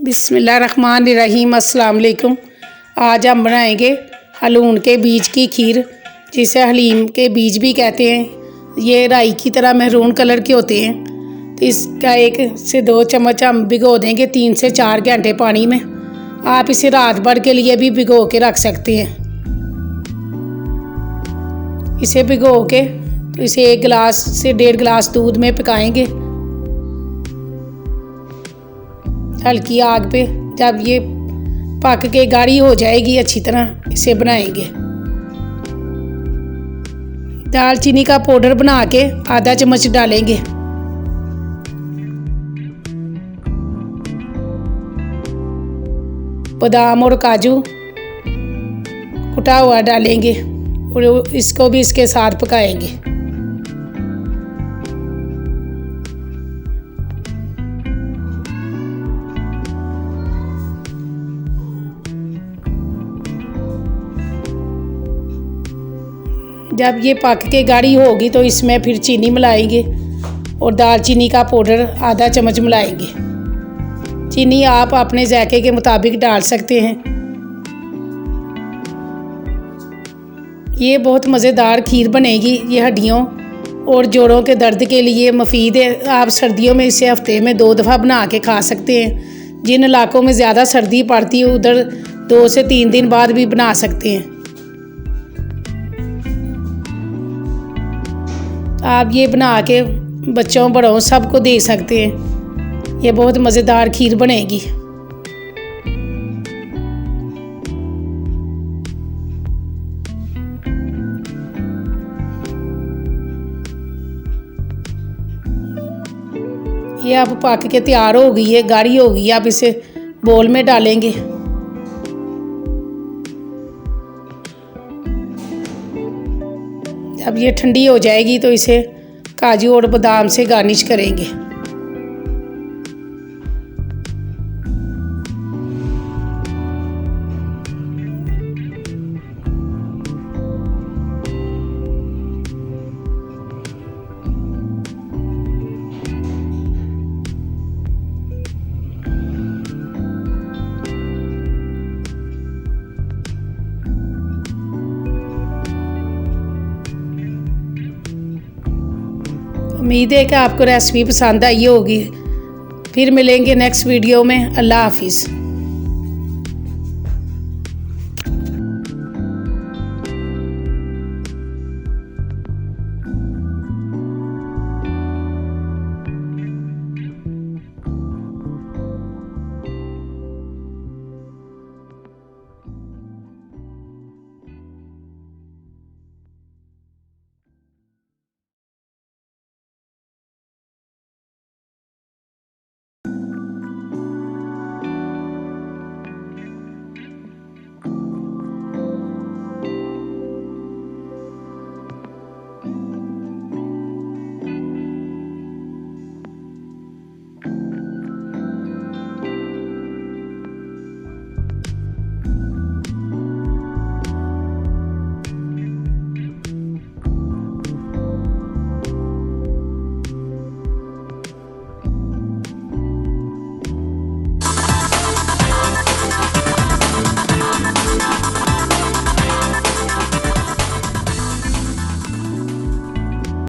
बिस्मिल्लाहिर्रहमानिर्रहीम। अस्सलाम वालेकुम। आज हम बनाएंगे हलून के बीज की खीर, जिसे हलीम के बीज भी कहते हैं। ये राई की तरह महरून कलर के होते हैं। तो इसका 1 से 2 चम्मच हम भिगो देंगे 3 से 4 घंटे पानी में। आप इसे रात भर के लिए भी भिगो के रख सकते हैं। इसे भिगो के तो इसे 1 गिलास से 1.5 गिलास दूध में पकाएंगे हल्की आग पे। जब ये पक के गाढ़ी हो जाएगी अच्छी तरह, इसे बनाएंगे। दालचीनी का पाउडर बना के आधा चम्मच डालेंगे। बादाम और काजू कुटा हुआ डालेंगे और इसको भी इसके साथ पकाएंगे। जब ये पक के गाढ़ी होगी तो इसमें फिर चीनी मिलाएंगे और दालचीनी का पाउडर आधा चम्मच मिलाएंगे। चीनी आप अपने जायके के मुताबिक डाल सकते हैं। ये बहुत मज़ेदार खीर बनेगी। ये हड्डियों और जोड़ों के दर्द के लिए मुफीद है। आप सर्दियों में इसे हफ्ते में 2 दफ़ा बना के खा सकते हैं। जिन इलाकों में ज़्यादा सर्दी पड़ती है उधर 2 से 3 दिन बाद भी बना सकते हैं। आप ये बना के बच्चों बड़ों सबको दे सकते हैं। ये बहुत मज़ेदार खीर बनेगी। ये अब पक के तैयार हो गई है, गाढ़ी हो गई है। अब इसे बोल में डालेंगे। जब ये ठंडी हो जाएगी तो इसे काजू और बादाम से गार्निश करेंगे। उम्मीद है कि आपको रेसिपी पसंद आई होगी। फिर मिलेंगे नेक्स्ट वीडियो में। अल्लाह हाफिज़।